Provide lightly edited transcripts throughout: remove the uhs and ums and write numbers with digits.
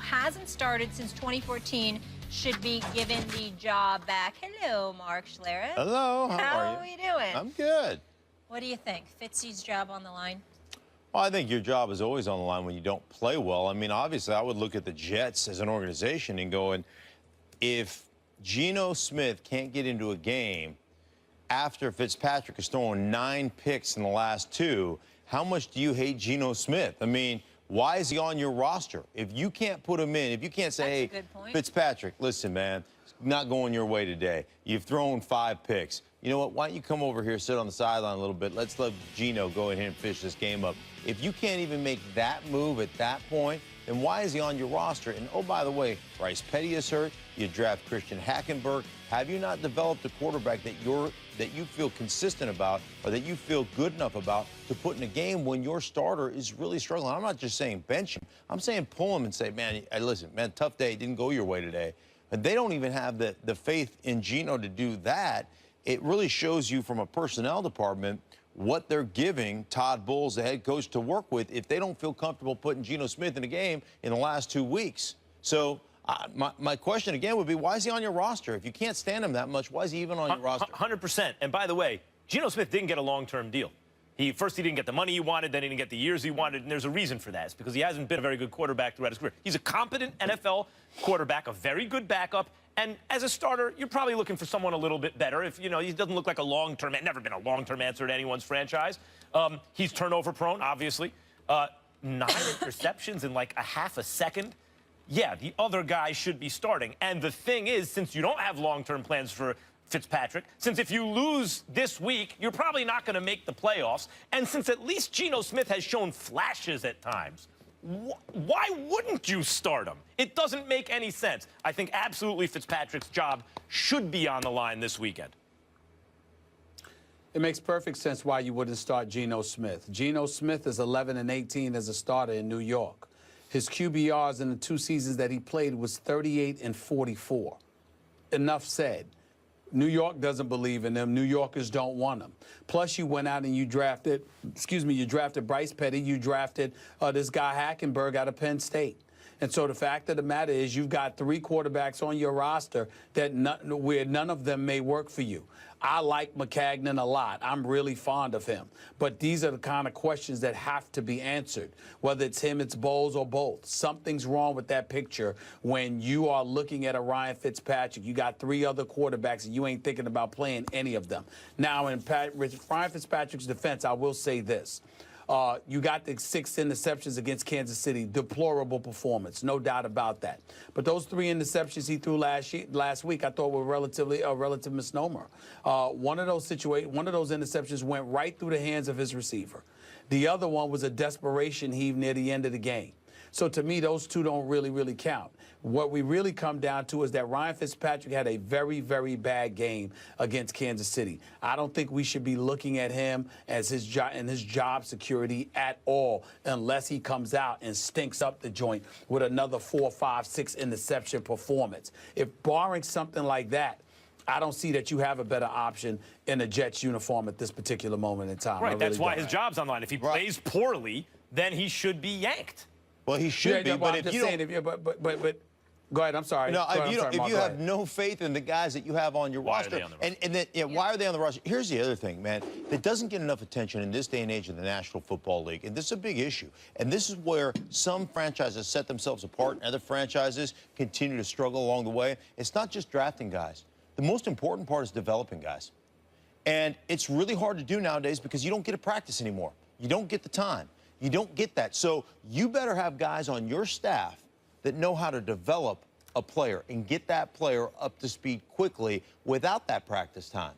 hasn't started since 2014 should be given the job back. Hello, Mark Schlereth. Hello, how are you doing? I'm good. What do you think? Fitzy's job on the line? Well, I think your job is always on the line when you don't play well. I mean, obviously, I would look at the Jets as an organization and go, if Geno Smith can't get into a game after Fitzpatrick has thrown 9 picks in the last 2, how much do you hate Geno Smith? I mean, why is he on your roster? If you can't put him in, if you can't say, hey, Fitzpatrick, listen, man, it's not going your way today. You've thrown 5 picks. You know what? Why don't you come over here, sit on the sideline a little bit. Let's let Geno go ahead and finish this game up. If you can't even make that move at that point, then why is he on your roster? And, oh, by the way, Bryce Petty is hurt. You draft Christian Hackenberg. Have you not developed a quarterback that you feel consistent about or that you feel good enough about to put in a game when your starter is really struggling? I'm not just saying bench him. I'm saying pull him and say, man, listen, man, tough day. It didn't go your way today. But they don't even have the faith in Geno to do that. It really shows you from a personnel department what they're giving Todd Bowles, the head coach, to work with if they don't feel comfortable putting Geno Smith in a game in the last 2 weeks. So my question again would be, why is he on your roster? If you can't stand him that much, why is he even on your roster? 100%. And by the way, Geno Smith didn't get a long-term deal. First, he didn't get the money he wanted, then he didn't get the years he wanted, and there's a reason for that. It's because he hasn't been a very good quarterback throughout his career. He's a competent NFL quarterback, a very good backup, and as a starter, you're probably looking for someone a little bit better. If, you know, he doesn't look like a long-term, never been a long-term answer to anyone's franchise. He's turnover-prone, obviously. 9 interceptions in like a half a second. Yeah, the other guy should be starting. And the thing is, since you don't have long-term plans for Fitzpatrick, since if you lose this week, you're probably not going to make the playoffs, and since at least Geno Smith has shown flashes at times, why wouldn't you start him? It doesn't make any sense. I think absolutely Fitzpatrick's job should be on the line this weekend. It makes perfect sense why you wouldn't start Geno Smith. Geno Smith is 11-18 as a starter in New York. His QBRs in the 2 seasons that he played was 38-44. Enough said. New York doesn't believe in him. New Yorkers don't want him. Plus, you went out and you drafted, you drafted Bryce Petty. You drafted this guy Hackenberg out of Penn State. And so the fact of the matter is you've got 3 quarterbacks on your roster where none of them may work for you. I like McCagnon a lot. I'm really fond of him. But these are the kind of questions that have to be answered. Whether it's him, it's Bowles, or both. Something's wrong with that picture when you are looking at a Ryan Fitzpatrick. You got 3 other quarterbacks, and you ain't thinking about playing any of them. Now, in Ryan Fitzpatrick's defense, I will say this. You got the 6 interceptions against Kansas City. Deplorable performance, no doubt about that. But those 3 interceptions he threw last week, I thought were a relative misnomer. One of those interceptions went right through the hands of his receiver. The other one was a desperation heave near the end of the game. So to me, those 2 don't really count. What we really come down to is that Ryan Fitzpatrick had a very, very bad game against Kansas City. I don't think we should be looking at him as his job security at all unless he comes out and stinks up the joint with another 4, 5, 6 interception performance. If barring something like that, I don't see that you have a better option in a Jets uniform at this particular moment in time. Right, that's why his job's on the line. If he plays poorly, then he should be yanked. Well, he should be, but if you don't... But go ahead, I'm sorry. No, if you have no faith in the guys that you have on your roster, why are they on the roster? Here's the other thing, man, that doesn't get enough attention in this day and age of the National Football League, and this is a big issue. And this is where some franchises set themselves apart and other franchises continue to struggle along the way. It's not just drafting guys. The most important part is developing guys. And it's really hard to do nowadays because you don't get to practice anymore. You don't get the time. You don't get that. So you better have guys on your staff that know how to develop a player and get that player up to speed quickly without that practice time.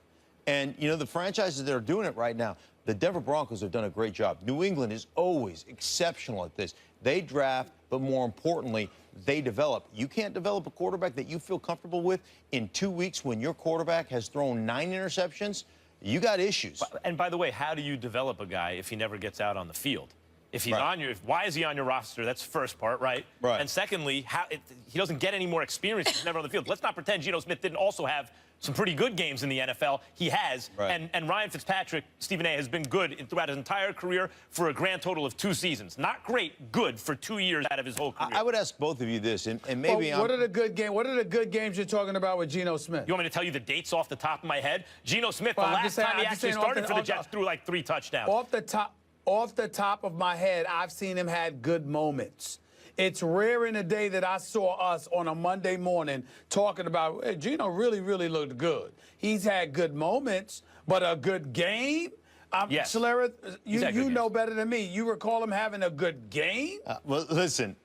And, you know, the franchises that are doing it right now, the Denver Broncos have done a great job. New England is always exceptional at this. They draft, but more importantly, they develop. You can't develop a quarterback that you feel comfortable with in 2 weeks when your quarterback has thrown 9 interceptions. You got issues. And by the way, how do you develop a guy if he never gets out on the field? If he's on your, why is he on your roster? That's the first part, right? Right. And secondly, he doesn't get any more experience. He's never on the field. Let's not pretend Geno Smith didn't also have some pretty good games in the NFL. He has. Right. And Ryan Fitzpatrick, Stephen A., has been good throughout his entire career for a grand total of 2 seasons. Not great, good for 2 years out of his whole career. I would ask both of you this, and maybe what are the good games? What are the good games you're talking about with Geno Smith? You want me to tell you the dates off the top of my head? Geno Smith, Well, the I'm last just saying- time he I'm just actually saying started for the Jets, threw like 3 touchdowns. Off the top of my head, I've seen him had good moments. It's rare in a day that I saw us on a Monday morning talking about, hey, Geno really, really looked good. He's had good moments, but a good game? Yes. Schlereth, He's had good you know games. better than me. You recall him having a good game? well, listen,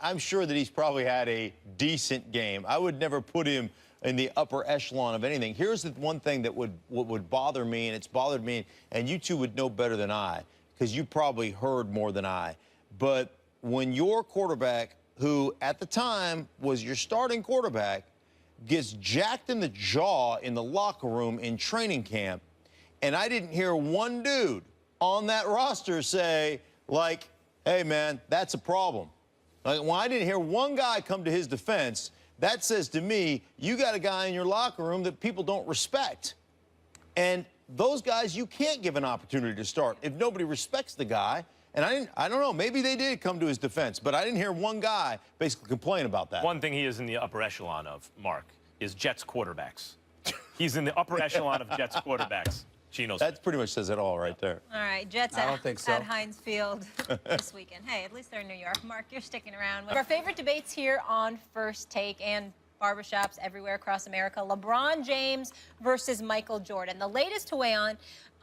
I'm sure that he's probably had a decent game. I would never put him in the upper echelon of anything. Here's the one thing that would bother me, and it's bothered me, and you two would know better than I, because you probably heard more than I. But when your quarterback, who at the time was your starting quarterback, gets jacked in the jaw in the locker room in training camp, and I didn't hear one dude on that roster say, like, hey, man, that's a problem. Like, when I didn't hear one guy come to his defense, that says to me, you got a guy in your locker room that people don't respect. And those guys, you can't give an opportunity to start if nobody respects the guy. And I don't know, maybe they did come to his defense, but I didn't hear one guy basically complain about that. One thing he is in the upper echelon of, Mark, is Jets quarterbacks. He's in the upper echelon of Jets quarterbacks. Geno Smith. That pretty much says it all right there. All right, Jets I don't think so. at Heinz Field this weekend. Hey, at least they're in New York. Mark, you're sticking around. Our favorite debates here on First Take and barbershops everywhere across America. LeBron James versus Michael Jordan. The latest to weigh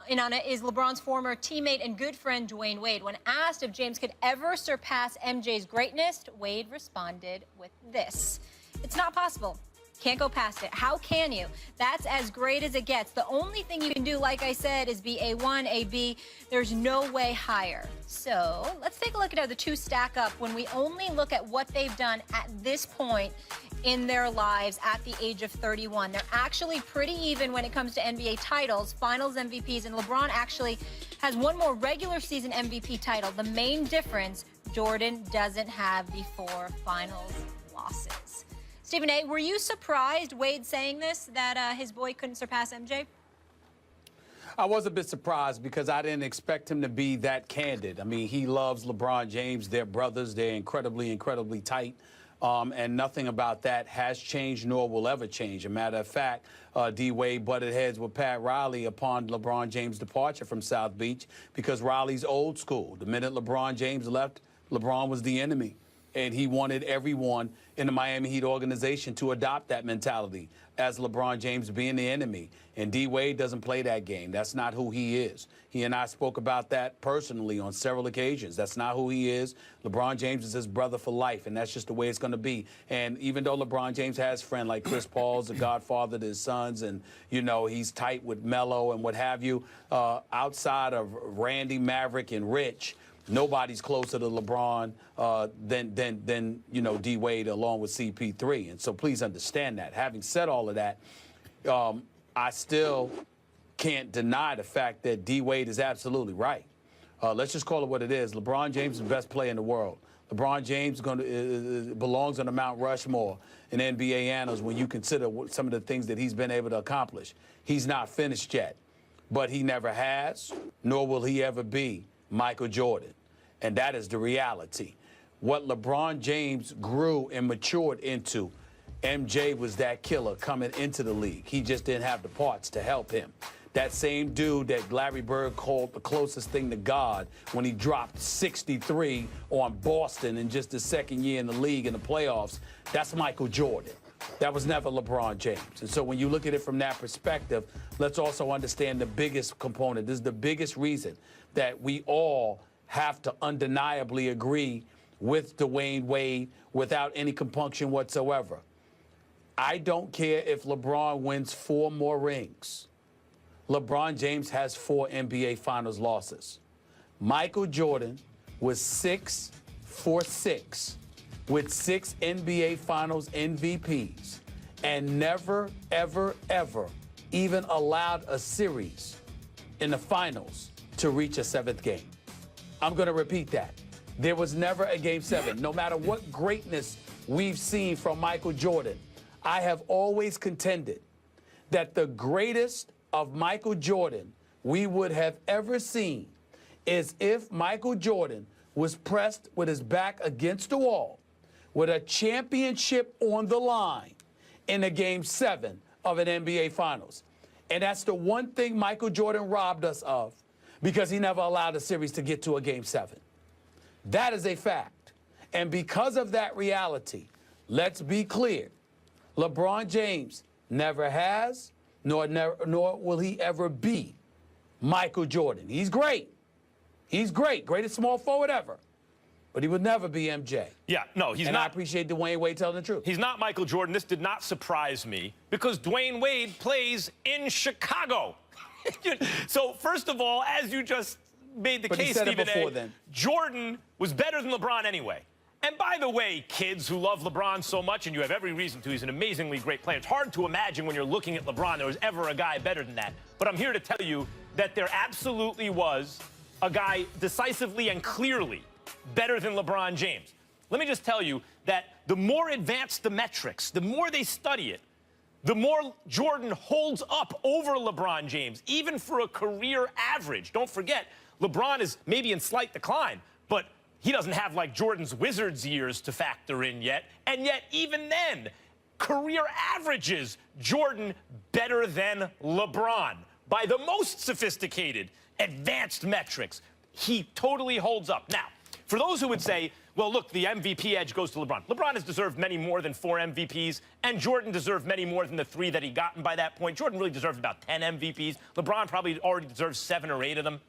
in on it is LeBron's former teammate and good friend Dwayne Wade. When asked if James could ever surpass MJ's greatness, Wade responded with this: "It's not possible. Can't go past it. How can you? That's as great as it gets. The only thing you can do, like I said, is be A1, AB. There's no way higher." So let's take a look at how the two stack up when we only look at what they've done at this point in their lives at the age of 31. They're actually pretty even when it comes to NBA titles, finals MVPs, and LeBron actually has one more regular season MVP title. The main difference, Jordan doesn't have the 4 finals losses. Stephen A., were you surprised, Wade saying this, that his boy couldn't surpass MJ? I was a bit surprised because I didn't expect him to be that candid. I mean, he loves LeBron James. They're brothers. They're incredibly, incredibly tight. And nothing about that has changed nor will ever change. A matter of fact, D-Wade butted heads with Pat Riley upon LeBron James' departure from South Beach because Riley's old school. The minute LeBron James left, LeBron was the enemy. And he wanted everyone in the Miami Heat organization to adopt that mentality as LeBron James being the enemy. And D-Wade doesn't play that game. That's not who he is. He and I spoke about that personally on several occasions. That's not who he is. LeBron James is his brother for life, and that's just the way it's going to be. And even though LeBron James has friends like Chris Paul's the godfather to his sons, and, you know, he's tight with Melo and what have you, outside of Randy, Maverick, and Rich, nobody's closer to LeBron than you know, D-Wade along with CP3. And so please understand that. Having said all of that, I still can't deny the fact that D-Wade is absolutely right. Let's just call it what it is. LeBron James is the best player in the world. LeBron James belongs on the Mount Rushmore in NBA annals when you consider some of the things that he's been able to accomplish. He's not finished yet, but he never has, nor will he ever be Michael Jordan. And that is the reality. What LeBron James grew and matured into, MJ was that killer coming into the league. He just didn't have the parts to help him. That same dude that Larry Bird called the closest thing to God when he dropped 63 on Boston in just his second year in the league in the playoffs, that's Michael Jordan. That was never LeBron James. And so when you look at it from that perspective, let's also understand the biggest component. This is the biggest reason that we all have to undeniably agree with Dwayne Wade without any compunction whatsoever. I don't care if LeBron wins 4 more rings. LeBron James has 4 NBA Finals losses. Michael Jordan was 6 for 6 with 6 NBA Finals MVPs and never, ever, ever even allowed a series in the finals to reach a 7th game. I'm going to repeat that. There was never a Game 7. No matter what greatness we've seen from Michael Jordan, I have always contended that the greatest of Michael Jordan we would have ever seen is if Michael Jordan was pressed with his back against the wall with a championship on the line in a Game 7 of an NBA Finals. And that's the one thing Michael Jordan robbed us of because he never allowed a series to get to a Game 7. That is a fact. And because of that reality, let's be clear, LeBron James never has, nor will he ever be Michael Jordan. He's great. He's great. Greatest small forward ever. But he would never be MJ. Yeah, no, he's and not. I appreciate Dwayne Wade telling the truth. He's not Michael Jordan. This did not surprise me because Dwayne Wade plays in Chicago. So, first of all, as you just made the case, Stephen A., Jordan was better than LeBron anyway. And by the way, kids who love LeBron so much, and you have every reason to, he's an amazingly great player. It's hard to imagine when you're looking at LeBron there was ever a guy better than that. But I'm here to tell you that there absolutely was a guy decisively and clearly better than LeBron James. Let me just tell you that the more advanced the metrics, the more they study it, the more Jordan holds up over LeBron James, even for a career average. Don't forget, LeBron is maybe in slight decline, but he doesn't have like Jordan's Wizards years to factor in yet. And yet, even then, career averages, Jordan better than LeBron by the most sophisticated, advanced metrics. He totally holds up. Now, for those who would say, well, look, the MVP edge goes to LeBron. LeBron has deserved many more than 4 MVPs, and Jordan deserved many more than the 3 that he gotten by that point. Jordan really deserves about 10 MVPs. LeBron probably already deserves 7 or 8 of them.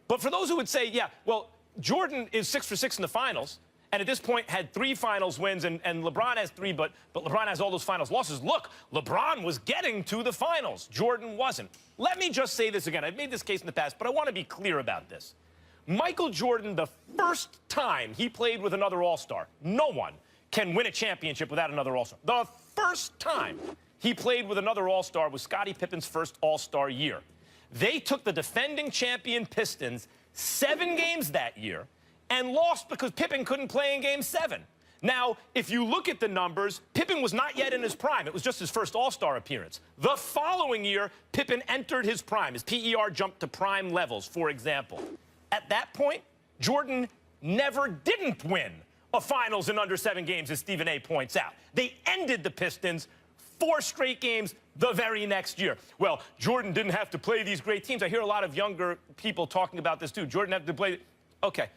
But for those who would say, yeah, well, Jordan is 6 for 6 in the finals, and at this point had 3 finals wins, and LeBron has 3, but LeBron has all those finals losses. Look, LeBron was getting to the finals. Jordan wasn't. Let me just say this again. I've made this case in the past, but I want to be clear about this. Michael Jordan, the first time he played with another All-Star, no one can win a championship without another All-Star. The first time he played with another All-Star was Scottie Pippen's first All-Star year. They took the defending champion Pistons 7 games that year and lost because Pippen couldn't play in Game 7. Now, if you look at the numbers, Pippen was not yet in his prime. It was just his first All-Star appearance. The following year, Pippen entered his prime. His PER jumped to prime levels, for example. At that point, Jordan never didn't win a finals in under 7 games, as Stephen A. points out. They ended the Pistons 4 straight games the very next year. Well, Jordan didn't have to play these great teams. I hear a lot of younger people talking about this, too. Jordan had to play. Okay.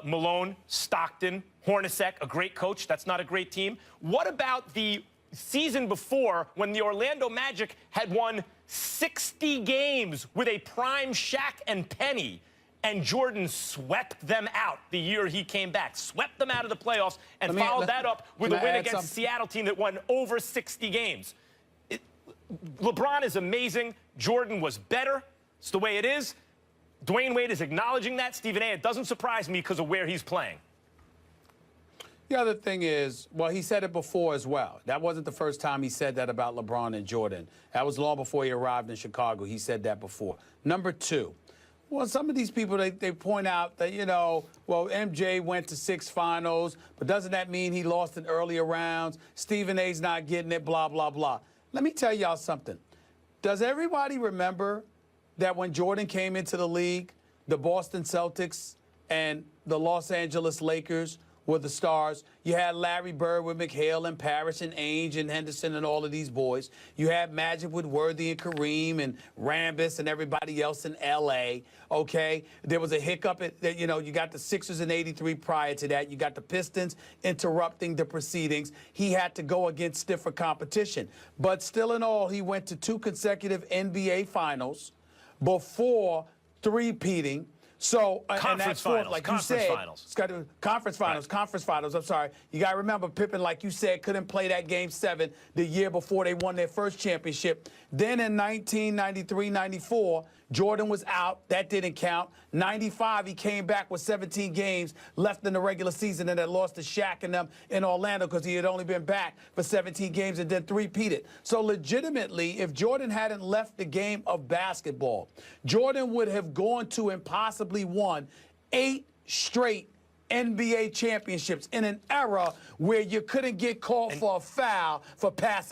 Malone, Stockton, Hornacek, a great coach. That's not a great team. What about the season before when the Orlando Magic had won 60 games with a prime Shaq and Penny? And Jordan swept them out the year he came back, swept them out of the playoffs, and followed that up with a win against a Seattle team that won over 60 games. LeBron is amazing. Jordan was better. It's the way it is. Dwayne Wade is acknowledging that. Stephen A., it doesn't surprise me because of where he's playing. The other thing is, well, he said it before as well. That wasn't the first time he said that about LeBron and Jordan. That was long before he arrived in Chicago. He said that before. Number 2. Well, some of these people, they point out that, you know, well, MJ went to 6 finals, but doesn't that mean he lost in earlier rounds? Stephen A's not getting it, blah, blah, blah. Let me tell y'all something. Does everybody remember that when Jordan came into the league, the Boston Celtics and the Los Angeles Lakers were the stars? You had Larry Bird with McHale and Parrish and Ainge and Henderson and all of these boys. You had Magic with Worthy and Kareem and Rambis and everybody else in L.A., okay? There was a hiccup that, you know, you got the Sixers in '83 prior to that. You got the Pistons interrupting the proceedings. He had to go against stiffer competition. But still in all, he went to 2 consecutive NBA finals before three-peating. So, and that's fourth, like you said, it's got to conference finals. I'm sorry. You got to remember, Pippen, like you said, couldn't play that Game 7 the year before they won their first championship. Then in 1993-94, Jordan was out. That didn't count. 95, he came back with 17 games left in the regular season and had lost to Shaq and them in Orlando because he had only been back for 17 games and then three-peated. So legitimately, if Jordan hadn't left the game of basketball, Jordan would have gone to and possibly won 8 straight NBA championships in an era where you couldn't get called for a foul for passing.